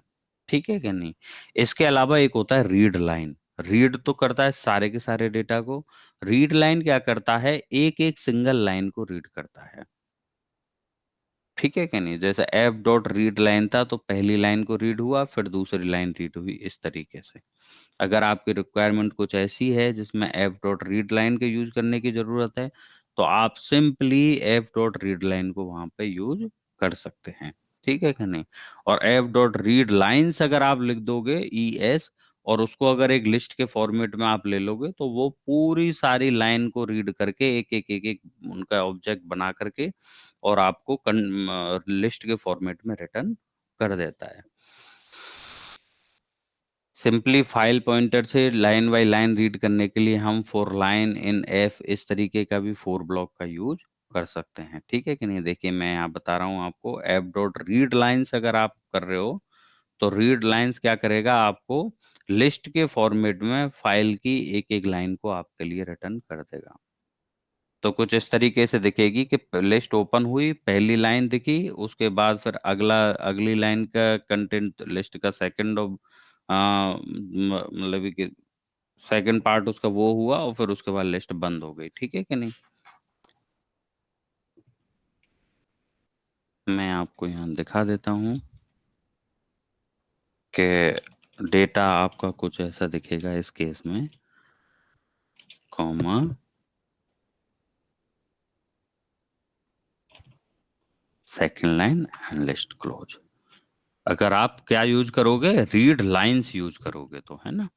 [SPEAKER 1] ठीक है कि नहीं? इसके अलावा एक होता है रीड लाइन। रीड तो करता है सारे के सारे डेटा को, रीड लाइन क्या करता है, एक एक सिंगल लाइन को रीड करता है। ठीक है कि नहीं? जैसे एफ डॉट रीड लाइन था तो पहली लाइन को रीड हुआ, फिर दूसरी लाइन रीड हुई, इस तरीके से। अगर आपकी रिक्वायरमेंट कुछ ऐसी है जिसमें एफ डॉट रीड लाइन के यूज करने की जरूरत है, तो आप simply F dot read line को वहां पे यूज कर सकते हैं। ठीक है कि नहीं? और एफ डॉट रीड लाइन्स अगर आप लिख दोगे ई एस, और उसको अगर एक लिस्ट के फॉर्मेट में आप ले लोगे, तो वो पूरी सारी लाइन को रीड करके एक एक उनका ऑब्जेक्ट बना करके और आपको लिस्ट के फॉर्मेट में रिटर्न कर देता है। सिंपली फाइल पॉइंटर से लाइन बाय लाइन रीड करने के लिए हम फॉर लाइन इन एफ इस तरीके का भी फोर ब्लॉक का यूज कर सकते हैं। ठीक है कि नहीं? देखिए मैं यहाँ बता रहा हूँ आपको, एफ डॉट रीड लाइन्स अगर आप कर रहे हो तो रीड लाइन्स क्या करेगा, आपको लिस्ट के फॉर्मेट में फाइल की एक एक लाइन को आपके लिए रिटर्न कर देगा। तो कुछ इस तरीके से दिखेगी कि लिस्ट ओपन हुई, पहली लाइन दिखी, उसके बाद फिर अगली लाइन का कंटेंट लिस्ट का सेकंड मतलब कि सेकंड पार्ट उसका वो हुआ और फिर उसके बाद लिस्ट बंद हो गई। ठीक है कि नहीं? मैं आपको यहाँ दिखा देता हूँ कि डेटा आपका कुछ ऐसा दिखेगा इस केस में, comma second line and list close. अगर आप क्या यूज करोगे, रीड लाइंस यूज करोगे तो, है ना?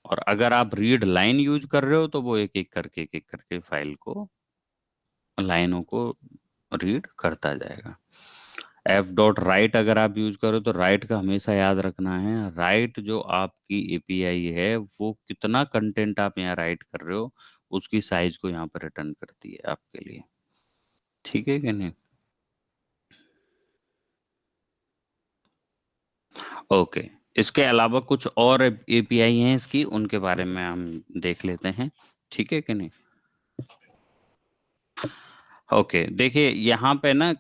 [SPEAKER 1] और अगर आप रीड लाइन यूज कर रहे हो तो वो एक एक करके फाइल को, लाइनों को रीड करता जाएगा। एफ डॉट राइट अगर आप यूज करो तो राइट का हमेशा याद रखना है, राइट जो आपकी एपीआई है वो कितना कंटेंट आप यहाँ राइट कर रहे हो उसकी साइज को यहाँ पर रिटर्न करती है आपके लिए। ठीक है कि नहीं? ओके। इसके अलावा कुछ और एपीआई हैं इसकी, उनके बारे में हम देख लेते हैं। ठीक है कि नहीं? ओके, देखिए यहाँ पे ना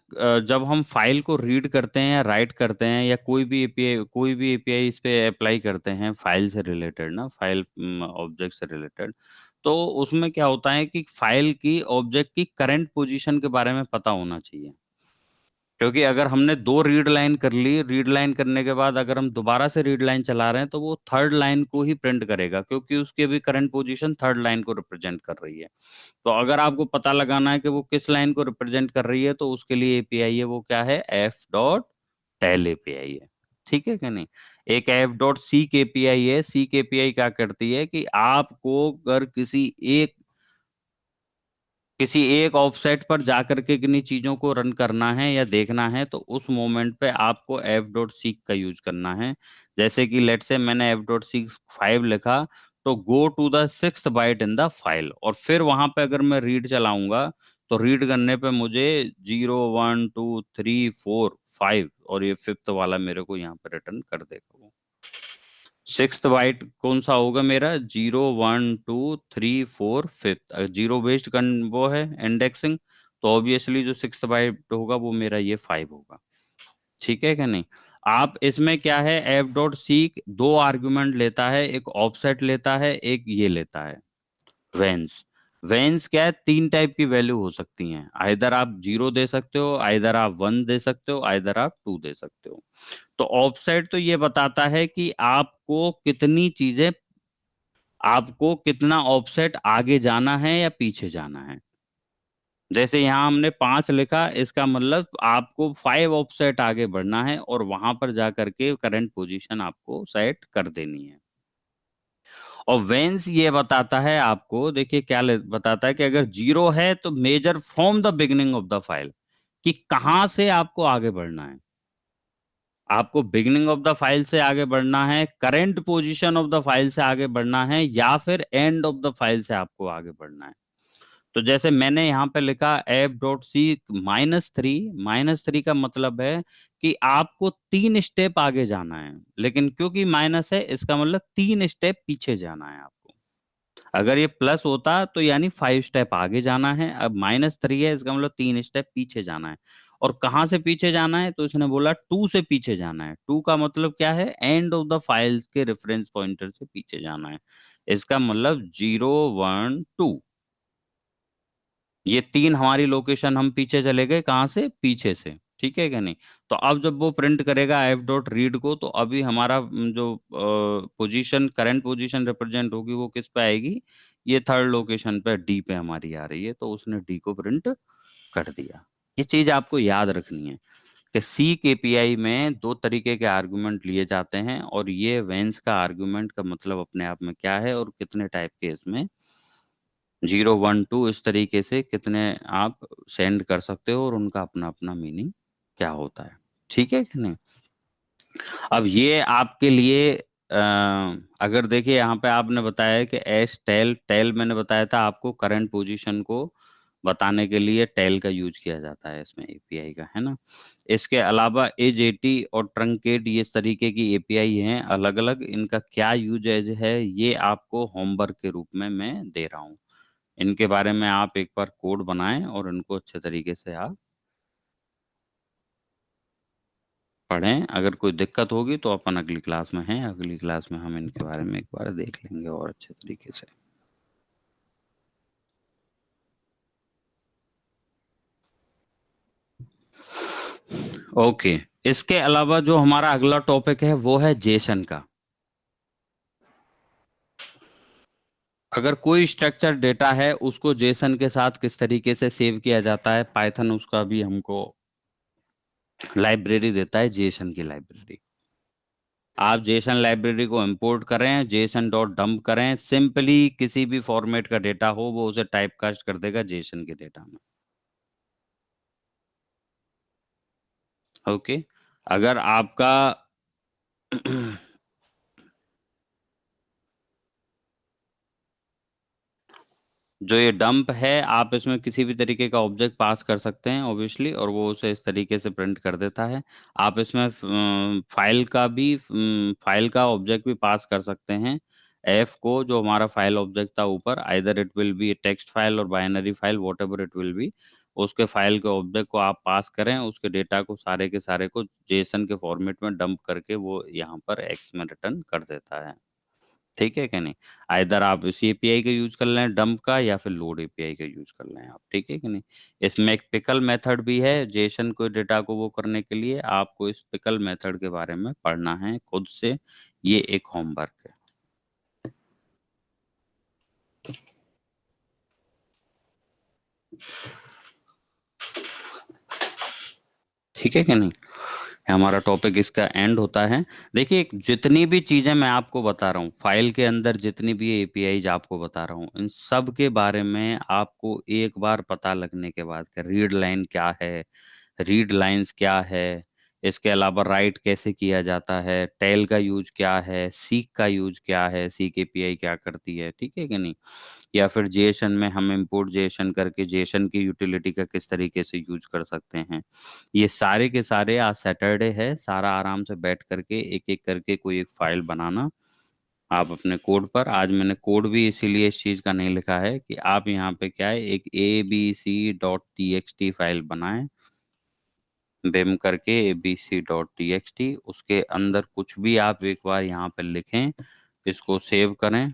[SPEAKER 1] जब हम फाइल को रीड करते हैं या राइट करते हैं या कोई भी एपीआई इस पे अप्लाई करते हैं फाइल से रिलेटेड, ना फाइल ऑब्जेक्ट से रिलेटेड, तो उसमें क्या होता है कि फाइल की ऑब्जेक्ट की करंट पोजीशन के बारे में पता होना चाहिए। क्योंकि अगर हमने दो रीड लाइन कर ली, रीड लाइन करने के बाद अगर हम दोबारा से रीड लाइन चला रहे हैं तो वो थर्ड लाइन को ही प्रिंट करेगा, क्योंकि उसकी भी करंट पोजीशन थर्ड लाइन को रिप्रेजेंट कर रही है। तो अगर आपको पता लगाना है कि वो किस लाइन को रिप्रेजेंट कर रही है तो उसके लिए एपीआई है, वो क्या है, एफ डॉट टेल एपीआई है। ठीक है कि नहीं? एक एफ डॉट सीक एपीआई है। सीक एपीआई क्या करती है कि आपको अगर किसी एक ऑफसेट पर जाकर के किन्हीं चीजों को रन करना है या देखना है तो उस मोमेंट पे आपको एफ डॉट सीक का यूज करना है। जैसे कि लेट से मैंने एफ डॉट सीक 5 लिखा, तो go to the sixth byte in the file, और फिर वहां पे अगर मैं रीड चलाऊंगा तो रीड करने पे मुझे 0 1 2 3 4 5 और ये फिफ्थ वाला मेरे को यहाँ पे रिटर्न कर देगा वो। सिक्स्थ बाइट कौन सा होगा मेरा, 0 1 2 3 4 फिफ्थ। जीरो बेस्ड वो है इंडेक्सिंग, तो ऑब्वियसली जो सिक्स्थ बाइट होगा वो मेरा ये 5 होगा। ठीक है कि नहीं? आप इसमें क्या है, एफ डॉट सीक दो आर्ग्यूमेंट लेता है, एक ऑफसेट लेता है, एक ये लेता है वेंस। वेंस क्या है, तीन टाइप की वैल्यू हो सकती हैं, आइदर आप 0 दे सकते हो, आइदर आप 1 दे सकते हो, आइदर आप 2 दे सकते हो। तो ऑफसेट तो ये बताता है कि आपको कितना ऑफसेट आगे जाना है या पीछे जाना है। जैसे यहाँ हमने 5 लिखा, इसका मतलब आपको 5 ऑफसेट आगे बढ़ना है और वहां पर जाकर के करंट पोजीशन आपको सेट कर देनी है। और वेंस ये बताता है आपको, देखिए क्या बताता है कि अगर 0 है तो measure from the beginning of the file, कि कहां से आपको आगे बढ़ना है। आपको बिगिनिंग ऑफ द फाइल से आगे बढ़ना है, current position of the file से आगे बढ़ना है, या फिर एंड ऑफ द फाइल से आपको आगे बढ़ना है। तो जैसे मैंने यहाँ पे लिखा f.c -3 का मतलब है कि आपको 3 स्टेप आगे जाना है, लेकिन क्योंकि माइनस है इसका मतलब 3 स्टेप पीछे जाना है आपको। अगर ये प्लस होता तो यानी 5 स्टेप आगे जाना है, अब -3 है इसका मतलब 3 स्टेप पीछे जाना है। और कहाँ से पीछे जाना है, तो इसने बोला 2 से पीछे जाना है। 2 का मतलब क्या है, एंड ऑफ द फाइल्स के रेफरेंस पॉइंटर से पीछे जाना है। इसका मतलब 0 1 2, ये 3 हमारी लोकेशन, हम पीछे चले गए कहाँ से, पीछे से। ठीक है क्या नहीं। तो अब जब वो प्रिंट करेगा f.read को, तो अभी हमारा जो पोजीशन, करंट पोजीशन रिप्रेजेंट होगी वो किस पे आएगी, ये थर्ड लोकेशन पे डी पे हमारी आ रही है, तो उसने डी को प्रिंट कर दिया। ये चीज आपको याद रखनी है कि सी केपीआई में 2 तरीके के आर्गुमेंट लिए जाते हैं, और ये वेंस का आर्गुमेंट का मतलब अपने आप में क्या है, और कितने टाइप के इसमें 0 1 2 इस तरीके से कितने आप सेंड कर सकते हो, और उनका अपना अपना मीनिंग क्या होता है। ठीक है कि नहीं। अब ये आपके लिए अगर देखिए यहाँ पे आपने बताया है कि एस टेल, टेल मैंने बताया था आपको करंट पोजीशन को बताने के लिए टेल का यूज किया जाता है इसमें एपीआई का, है ना। इसके अलावा एज80 और ट्रंकेट, ये इस तरीके की एपीआई हैं अलग अलग, इनका क्या यूजेज है ये आपको होमवर्क के रूप में मैं दे रहा हूँ। इनके बारे में आप एक बार कोड बनाएं और इनको अच्छे तरीके से आप पढ़ें। अगर कोई दिक्कत होगी तो अपन अगली क्लास में हैं, अगली क्लास में हम इनके बारे में एक बार देख लेंगे और अच्छे तरीके से। ओके। इसके अलावा जो हमारा अगला टॉपिक है वो है जेसन का। अगर कोई स्ट्रक्चर डेटा है उसको जेसन के साथ किस तरीके से सेव किया जाता है, पाइथन उसका भी हमको लाइब्रेरी देता है, जेसन की लाइब्रेरी। आप जेसन लाइब्रेरी को इंपोर्ट करें, जेसन डॉट डंप करें, सिंपली किसी भी फॉर्मेट का डेटा हो वो उसे टाइप कास्ट कर देगा जेसन के डेटा में। ओके। अगर आपका जो ये डंप है, आप इसमें किसी भी तरीके का ऑब्जेक्ट पास कर सकते हैं ऑब्वियसली, और वो उसे इस तरीके से प्रिंट कर देता है। आप इसमें फाइल का ऑब्जेक्ट भी पास कर सकते हैं। एफ को, जो हमारा फाइल ऑब्जेक्ट था ऊपर, either it will be text file और binary file, whatever it will be, उसके फाइल के ऑब्जेक्ट को आप पास करें, उसके डेटा को सारे के सारे को जेसन के फॉर्मेट में डंप करके वो यहाँ पर एक्स में रिटर्न कर देता है। ठीक है क्या नहीं। आइदर आप इसी एपीआई का यूज कर लें डंप का, या फिर लोड एपीआई का यूज कर लें आप। ठीक है कि नहीं। इसमें एक पिकल मेथड भी है जेसन को डेटा को वो करने के लिए, आपको इस पिकल मेथड के बारे में पढ़ना है खुद से, ये एक होमवर्क है। ठीक है कि नहीं। हमारा टॉपिक इसका एंड होता है। देखिए, जितनी भी चीजें मैं आपको बता रहा हूँ, फाइल के अंदर जितनी भी एपीआई आपको बता रहा हूँ, इन सब के बारे में आपको एक बार पता लगने के बाद कि रीड लाइन क्या है, रीड लाइंस क्या है, इसके अलावा राइट कैसे किया जाता है, टेल का यूज क्या है, सीक का यूज क्या है, सीक एपीआई क्या करती है, ठीक है कि नहीं। या फिर जेएसएन में हम इंपोर्ट जेएसएन करके जेएसएन की यूटिलिटी का किस तरीके से यूज कर सकते हैं। ये सारे के सारे, आज सैटरडे है, सारा आराम से बैठ करके एक एक करके कोई एक फाइल बनाना आप अपने कोड पर। आज मैंने कोड भी इसीलिए इस चीज का नहीं लिखा है कि आप यहाँ पे क्या है, एक abc.txt फाइल बनाएं, बिम करके abc.txt, उसके अंदर कुछ भी आप एक बार यहाँ पे लिखें, इसको सेव करें,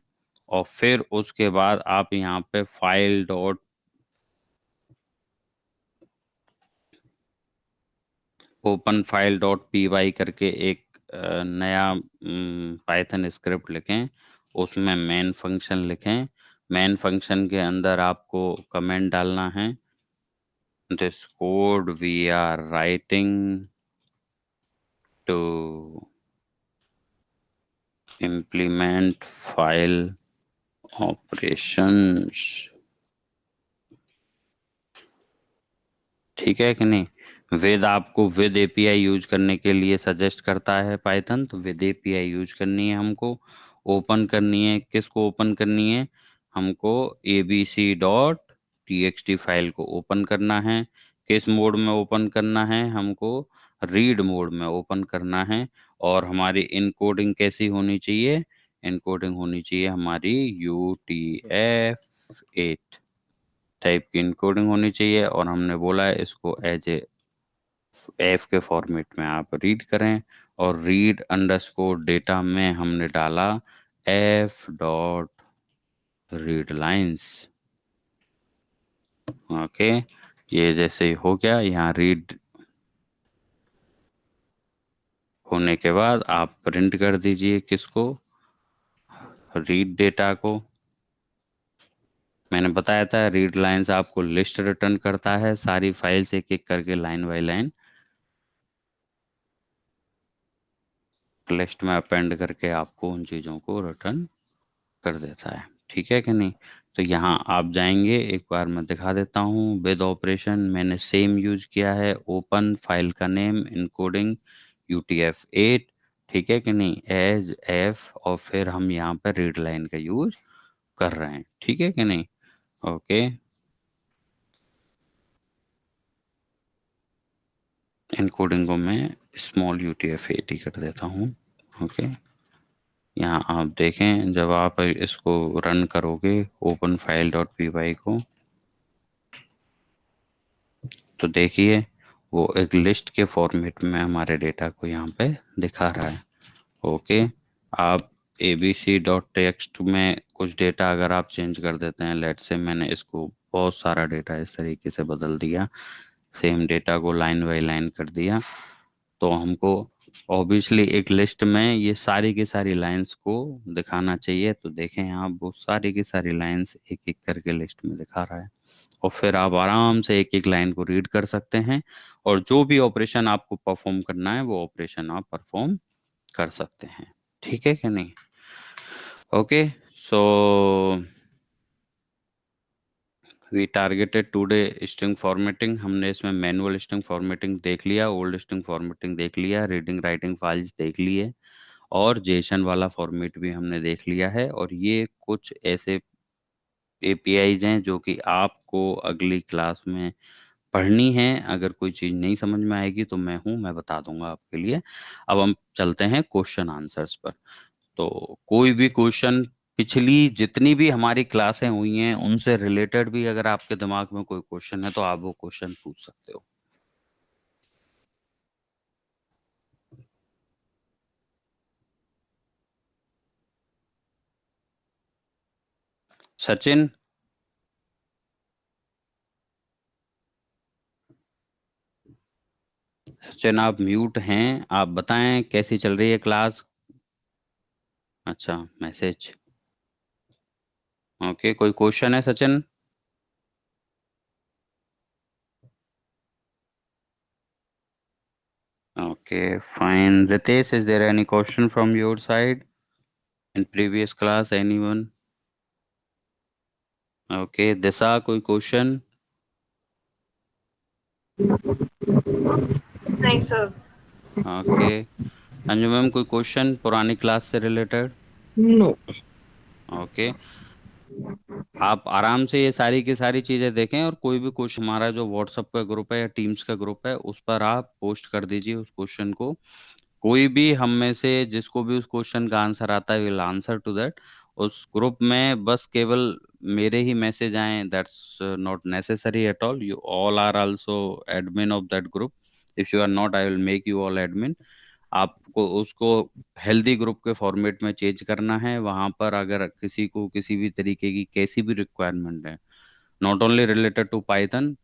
[SPEAKER 1] और फिर उसके बाद आप यहाँ पे file dot open file dot py करके एक नया पाइथन स्क्रिप्ट लिखें, उसमें मेन फंक्शन लिखें। मेन फंक्शन के अंदर आपको कमेंट डालना है, this code we are writing to implement file operations। ठीक है कि नहीं। विद आपको विद एपीआई यूज करने के लिए सजेस्ट करता है पाइथन, तो विद एपीआई यूज करनी है हमको। ओपन करनी है, किसको ओपन करनी है हमको, abc txt फाइल को ओपन करना है। किस मोड में ओपन करना है हमको? रीड मोड में ओपन करना है। और हमारी इनकोडिंग कैसी होनी चाहिए? इनकोडिंग होनी चाहिए हमारी UTF-8 टाइप की इनकोडिंग होनी चाहिए। और हमने बोला है इसको एज ए एफ के फॉर्मेट में आप रीड करें। और रीड अंडरस्कोर डेटा में हमने डाला F dot read lines. Okay, ये जैसे ही हो गया, यहाँ रीड होने के बाद आप प्रिंट कर दीजिए किसको? रीड डेटा को। मैंने बताया था रीड लाइंस आपको लिस्ट रिटर्न करता है, सारी फाइल्स एक एक करके लाइन बाय लाइन लिस्ट में अपेंड करके आपको उन चीज़ों को रिटर्न कर देता है। ठीक है कि नहीं? तो यहाँ आप जाएंगे, एक बार मैं दिखा देता हूँ। विद ऑपरेशन मैंने सेम यूज किया है, ओपन फाइल का नेम इनकोडिंग UTF-8। ठीक है कि नहीं? एज एफ, और फिर हम यहाँ पर रीड लाइन का यूज कर रहे हैं। ठीक है कि नहीं? ओके, इनकोडिंग को मैं स्मॉल UTF-8 ही कर देता हूँ। ओके, यहाँ आप देखें जब आप इसको रन करोगे ओपन फाइल डॉट py को, तो देखिए वो एक लिस्ट के फॉर्मेट में हमारे डेटा को यहाँ पे दिखा रहा है। ओके, आप abc.txt में कुछ डेटा अगर आप चेंज कर देते हैं, लेट से मैंने इसको बहुत सारा डेटा इस तरीके से बदल दिया, सेम डेटा को लाइन बाय लाइन कर दिया, तो हमको ऑब्वियसली एक लिस्ट में ये सारी की सारी लाइंस को दिखाना चाहिए। तो देखें यहाँ वो सारी की सारी लाइंस एक एक करके लिस्ट में दिखा रहा है। और फिर आप आराम से एक एक लाइन को रीड कर सकते हैं, और जो भी ऑपरेशन आपको परफॉर्म करना है वो ऑपरेशन आप परफॉर्म कर सकते हैं। ठीक है कि नहीं? Okay, so we targeted today string formatting. हमने इसमें मैनुअल स्ट्रिंग फॉर्मेटिंग देख लिया, ओल्ड स्ट्रिंग फॉर्मेटिंग देख लिया, रीडिंग राइटिंग फाइल्स देख लिए, और जेसन वाला फॉर्मेट भी हमने देख लिया है। और ये कुछ ऐसे APIs हैं जो कि आपको अगली क्लास में पढ़नी है। अगर कोई चीज़ नहीं समझ में आएगी तो मैं बता दूंगा आपके लिए। अब हम चलते हैं क्वेश्चन आंसर्स पर। तो कोई भी क्वेश्चन, पिछली जितनी भी हमारी क्लासें हुई हैं उनसे रिलेटेड भी अगर आपके दिमाग में कोई क्वेश्चन है तो आप वो क्वेश्चन पूछ सकते हो। सचिन, सचिन आप म्यूट हैं, आप बताएं कैसी चल रही है क्लास? अच्छा, मैसेज। ओके, कोई क्वेश्चन है Sachin? Okay, fine. Ritesh, is there any question from your side in previous class? Anyone? Okay, Disa, कोई question?
[SPEAKER 3] नहीं सर।
[SPEAKER 1] Okay, अंजू मैम कोई क्वेश्चन पुरानी क्लास से रिलेटेड?
[SPEAKER 2] नो।
[SPEAKER 1] ओके, आप आराम से ये सारी की सारी चीजें देखें, और कोई भी क्वेश्चन, हमारा जो व्हाट्सएप का ग्रुप है या टीम्स का ग्रुप है उस पर आप पोस्ट कर दीजिए उस क्वेश्चन को। कोई भी हम में से जिसको भी उस क्वेश्चन का आंसर आता है विल आंसर टू दैट। उस ग्रुप में बस केवल मेरे ही मैसेज आए, that's not necessary at all. You all are also admin of that group. If you are not, I will make you all admin. आपको उसको हेल्दी ग्रुप के फॉर्मेट में चेंज करना है। वहां पर अगर किसी को किसी भी तरीके की कैसी भी रिक्वायरमेंट है, not only related to Python,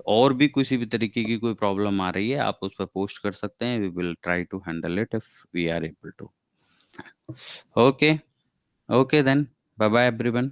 [SPEAKER 1] और भी किसी भी तरीके की कोई प्रॉब्लम आ रही है, आप उस पर पोस्ट कर सकते हैं। We will try to handle it if we are able to. Okay, okay then, bye bye everyone.